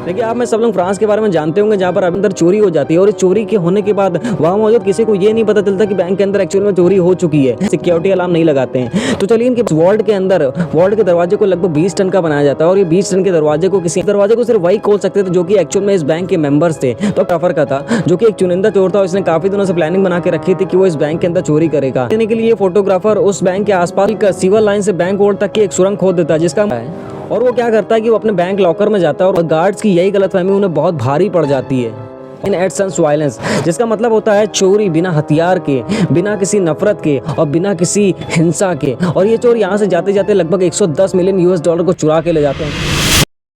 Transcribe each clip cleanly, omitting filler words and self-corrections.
देखिए आप में सब लोग फ्रांस के बारे में जानते होंगे, जहाँ पर अंदर चोरी हो जाती है और इस चोरी के होने के बाद वहाँ मौजूद किसी को ये नहीं पता चलता कि बैंक के अंदर एक्चुअल में चोरी हो चुकी है। सिक्योरिटी अलार्म नहीं लगाते हैं। तो चलिए इनके वॉल्ट के अंदर वॉल्ट के दरवाजे को लगभग 20 टन का बनाया जाता है और ये 20 टन के दरवाजे को सिर्फ वही खोल सकते थे जो कि एक्चुअल में इस बैंक के मेंबर्स थे। तो काफर का था जो कि एक चुनिंदा चोर था, उसने काफी दिनों से प्लानिंग बना के रखी थी कि वो इस बैंक के अंदर चोरी करेगा। देने के लिए फोटोग्राफर उस बैंक के आसपास सीवर लाइन से बैंक वॉल्ट तक की एक सुरंग खोद देता है, जिसका और वो क्या करता है कि वो अपने बैंक लॉकर में जाता है और गार्ड्स की यही गलतफहमी उन्हें बहुत भारी पड़ जाती है। इन एडसेंस वायलेंस, जिसका मतलब होता है चोरी बिना हथियार के, बिना किसी नफरत के और बिना किसी हिंसा के। और ये चोर यहाँ से जाते जाते लगभग 110 मिलियन यूएस डॉलर को चुरा के ले जाते हैं।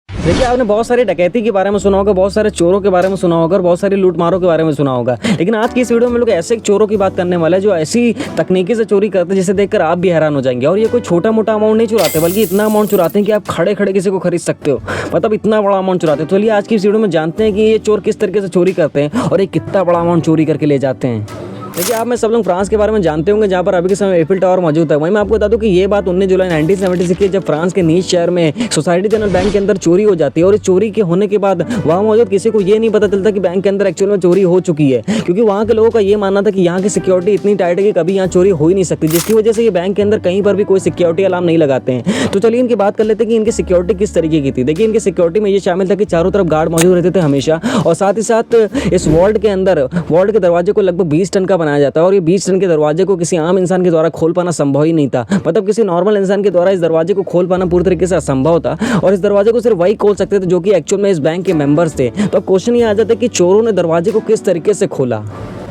देखिए आपने बहुत सारे डकैती के बारे में सुना होगा, बहुत सारे चोरों के बारे में सुना होगा और बहुत सारी लूटमारों के बारे में सुना होगा, लेकिन आज की इस वीडियो में लोग ऐसे चोरों की बात करने वाले हैं जो ऐसी तकनीकी से चोरी करते हैं जिसे देखकर आप भी हैरान हो जाएंगे। और ये कोई छोटा मोटा अमाउंट नहीं चुराते, बल्कि इतना अमाउंट चुराते हैं कि आप खड़े खड़े किसी को खरीद सकते हो, मतलब इतना बड़ा अमाउंट चुराते हैं। तो चलिए आज की इस वीडियो में जानते हैं कि ये चोर किस तरीके से चोरी करते हैं और ये कितना बड़ा अमाउंट चोरी करके ले जाते हैं। देखिए आप में सब लोग फ्रांस के बारे में जानते होंगे, जहाँ पर अभी के समय एफिल टावर मौजूद है। वहीं मैं आपको बता दूं कि ये बात 19 जुलाई 1976 की जब फ्रांस के नीस शहर में सोसाइटी जनरल बैंक के अंदर चोरी हो जाती है और इस चोरी के होने के बाद वहाँ मौजूद किसी को ये नहीं पता चलता कि बैंक के अंदर एक्चुअल में चोरी हो चुकी है, क्योंकि वहाँ के लोगों का ये मानना था कि यहाँ की सिक्योरिटी इतनी टाइट है कि कभी यहाँ चोरी हो ही नहीं सकती, जिसकी वजह से ये बैंक के अंदर कहीं पर भी कोई सिक्योरिटी अलार्म नहीं लगाते हैं। तो चलिए इनकी बात कर लेते हैं कि इनकी सिक्योरिटी किस तरीके की थी। देखिए इनकी सिक्योरिटी में ये शामिल था कि चारों तरफ गार्ड मौजूद रहते थे हमेशा, और साथ ही साथ इस वॉल्ट के अंदर वॉल्ट के दरवाजे को लगभग 20 टन का बनाया जाता है और ये 20 टन के दरवाजे को किसी आम इंसान के द्वारा खोल पाना संभव ही नहीं था। मतलब किसी नॉर्मल इंसान के द्वारा इस दरवाजे को खोल पाना पूरी तरीके से असंभव था और इस दरवाजे को सिर्फ वही खोल सकते थे जो कि एक्चुअल में इस बैंक के मेंबर्स थे। तो अब क्वेश्चन ये आ जाता है कि चोरों ने दरवाजे को किस तरीके से खोला।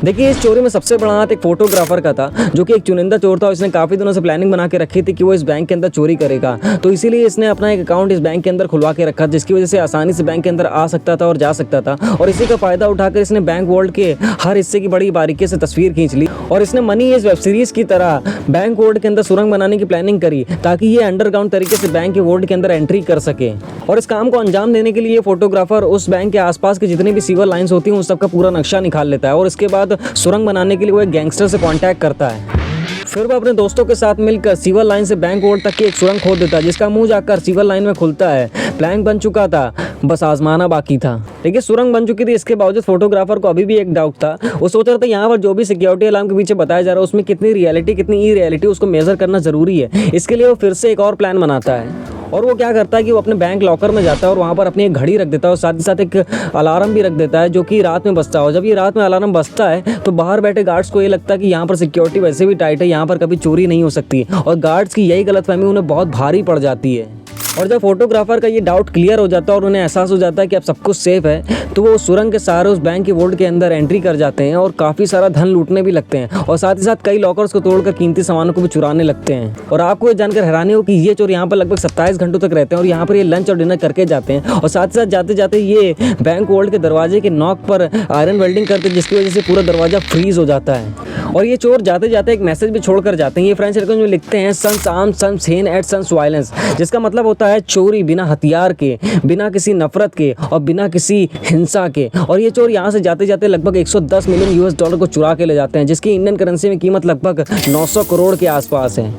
देखिए इस चोरी में सबसे बड़ा हाथ एक फोटोग्राफर का था जो कि एक चुनिंदा चोर था। इसने काफी दिनों से प्लानिंग बना के रखी थी कि वो इस बैंक के अंदर चोरी करेगा, तो इसीलिए इसने अपना एक अकाउंट इस बैंक के अंदर खुलवा के रखा, जिसकी वजह से आसानी से बैंक के अंदर आ सकता था और जा सकता था। और इसी का फायदा उठाकर इसने बैंक वॉल्ट के हर हिस्से की बड़ी बारीकी से तस्वीर खींच ली और इसने मनी इस वेब सीरीज की तरह बैंक वॉल्ट के अंदर सुरंग बनाने की प्लानिंग करी ताकि ये अंडरग्राउंड तरीके से बैंक के वॉल्ट के अंदर एंट्री कर सके। और इस काम को अंजाम देने के लिए फोटोग्राफर उस बैंक के आसपास की जितनी भी सीवर लाइंस होती हैं उस सबका पूरा नक्शा निकाल लेता है और इसके बाद सुरंग बनाने के लिए वो एक गैंगस्टर से कांटेक्ट करता है। फिर वो अपने दोस्तों के साथ मिलकर सीवर लाइन से बैंक वॉल्ट तक की एक सुरंग खोद देता है, जिसका मुंह जाकर सीवर लाइन में खुलता है। प्लान बन चुका था, बस आजमाना बाकी था। देखिए सुरंग बन चुकी थी, इसके बावजूद फोटोग्राफर को अभी भी एक डाउट था। वो सोच रहा था यहाँ पर जो भी सिक्योरिटी अलार्म के पीछे बताया जा रहा है उसमें कितनी रियलिटी कितनी ई रियलिटी उसको मेजर करना जरूरी है। इसके लिए वो फिर से एक और प्लान बनाता है और वो क्या करता है कि वो अपने बैंक लॉकर में जाता है और वहाँ पर अपनी एक घड़ी रख देता है और साथ ही साथ एक अलार्म भी रख देता है जो कि रात में बजता है। और जब ये रात में अलार्म बजता है तो बाहर बैठे गार्ड्स को ये लगता है कि यहाँ पर सिक्योरिटी वैसे भी टाइट है, यहाँ पर कभी चोरी नहीं हो सकती, और गार्ड्स की यही गलतफहमी उन्हें बहुत भारी पड़ जाती है। और जब फोटोग्राफर का ये डाउट क्लियर हो जाता है और उन्हें एहसास हो जाता है कि अब सब कुछ सेफ है, तो वो सुरंग के सहारे उस बैंक के वॉल्ट के अंदर एंट्री कर जाते हैं और काफ़ी सारा धन लूटने भी लगते हैं और साथ ही साथ कई लॉकर्स को तोड़कर कीमती सामानों को भी चुराने लगते हैं। और आपको ये जानकर हैरानी हो कि ये चोर यहाँ पर लगभग 27 घंटों तक रहते हैं और यहाँ पर ये लंच और डिनर करके जाते हैं और साथ ही साथ जाते जाते ये बैंक वॉल्ट के दरवाजे के नॉक पर आयरन वेल्डिंग करते हैं, जिसकी वजह से पूरा दरवाजा फ्रीज हो जाता है। और ये चोर जाते जाते एक मैसेज भी छोड़कर जाते हैं। ये फ्रेंच लैंग्वेज में लिखते हैं सन्स आर्म्स सन्स हेन एट सन्स वायलेंस, जिसका मतलब होता है चोरी बिना हथियार के, बिना किसी नफरत के और बिना किसी हिंसा के। और ये चोर यहाँ से जाते जाते लगभग 110 मिलियन यूएस डॉलर को चुरा के ले जाते हैं, जिसकी इंडियन करेंसी में कीमत लगभग 900 करोड़ के आसपास है।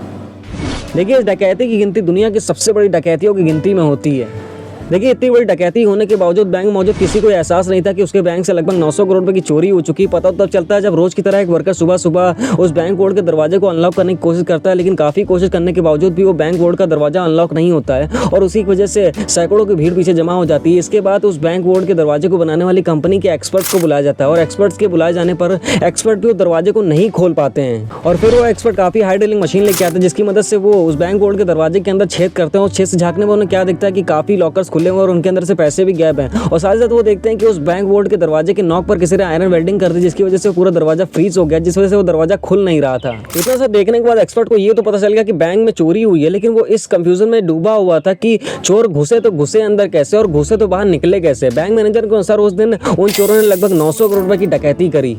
देखिए इस डकैती की गिनती दुनिया की सबसे बड़ी डकैतियों की गिनती में होती है। देखिए इतनी बड़ी डकैती होने के बावजूद बैंक मौजूद किसी को एहसास नहीं था कि उसके बैंक से लगभग 900 करोड़ रुपए की चोरी हो चुकी। पता तब चलता है जब रोज की तरह एक वर्कर सुबह सुबह उस बैंक वॉल्ट के दरवाजे को अनलॉक करने की कोशिश करता है, लेकिन काफ़ी कोशिश करने के बावजूद भी वो बैंक वॉल्ट का दरवाजा अनलॉक नहीं होता है और उसी की वजह से सैकड़ों की भीड़ पीछे जमा हो जाती है। इसके बाद उस बैंक वॉल्ट के दरवाजे को बनाने वाली कंपनी के एक्सपर्ट्स को बुलाया जाता है और एक्सपर्ट्स के बुलाए जाने पर एक्सपर्ट भी उस दरवाजे को नहीं खोल पाते हैं और फिर वो एक्सपर्ट काफ़ी हाई ड्रिलिंग मशीन लेके आते हैं, जिसकी मदद से वो उस बैंक वॉल्ट के दरवाजे के अंदर छेद करते हैं और छेद से झांकने में उन्हें क्या दिखता है कि काफ़ी लॉकर्स खुले हुए और उनके अंदर से पैसे भी गैप हैं। और साथ ही साथ वो देखते हैं कि उस बैंक वॉल्ट के दरवाजे के नॉक पर किसी ने आयरन वेल्डिंग कर दी, जिसकी वजह से पूरा दरवाजा फ्रीज हो गया, जिस वजह से वो दरवाजा खुल नहीं रहा था। इतना सब देखने के बाद एक्सपर्ट को ये तो पता चल गया कि बैंक में चोरी हुई है, लेकिन वो इस कंफ्यूजन में डूबा हुआ था कि चोर घुसे तो घुसे अंदर कैसे और घुसे तो बाहर निकले कैसे। बैंक मैनेजर के अनुसार उस दिन उन चोरों ने लगभग 900 करोड़ रुपए की डकैती करी।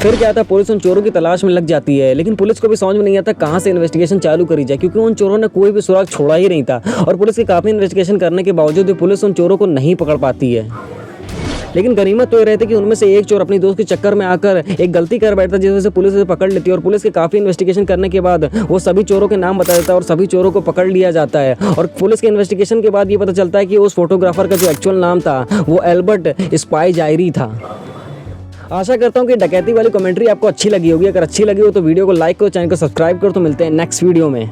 फिर क्या था, पुलिस उन चोरों की तलाश में लग जाती है, लेकिन पुलिस को भी समझ में नहीं आता कहाँ से इन्वेस्टिगेशन चालू करी जाए, क्योंकि उन चोरों ने कोई भी सुराग छोड़ा ही नहीं था और पुलिस की काफ़ी इन्वेस्टिगेशन करने के बावजूद भी पुलिस उन चोरों को नहीं पकड़ पाती है। लेकिन गनीमत तो ये रहती कि उनमें से एक चोर अपनी दोस्त के चक्कर में आकर एक गलती कर बैठता जिस वजह से पुलिस उसे पकड़ लेती है, और पुलिस के काफ़ी इन्वेस्टिगेशन करने के बाद वो सभी चोरों के नाम बता देता है और सभी चोरों को पकड़ लिया जाता है। और पुलिस के इन्वेस्टिगेशन के बाद ये पता चलता है कि उस फोटोग्राफर का जो एक्चुअल नाम था वो एल्बर्ट स्पाई जायरी था। आशा करता हूँ कि डकैती वाली कमेंट्री आपको अच्छी लगी होगी। अगर अच्छी लगी हो तो वीडियो को लाइक करो, चैनल को सब्सक्राइब करो। तो मिलते हैं नेक्स्ट वीडियो में।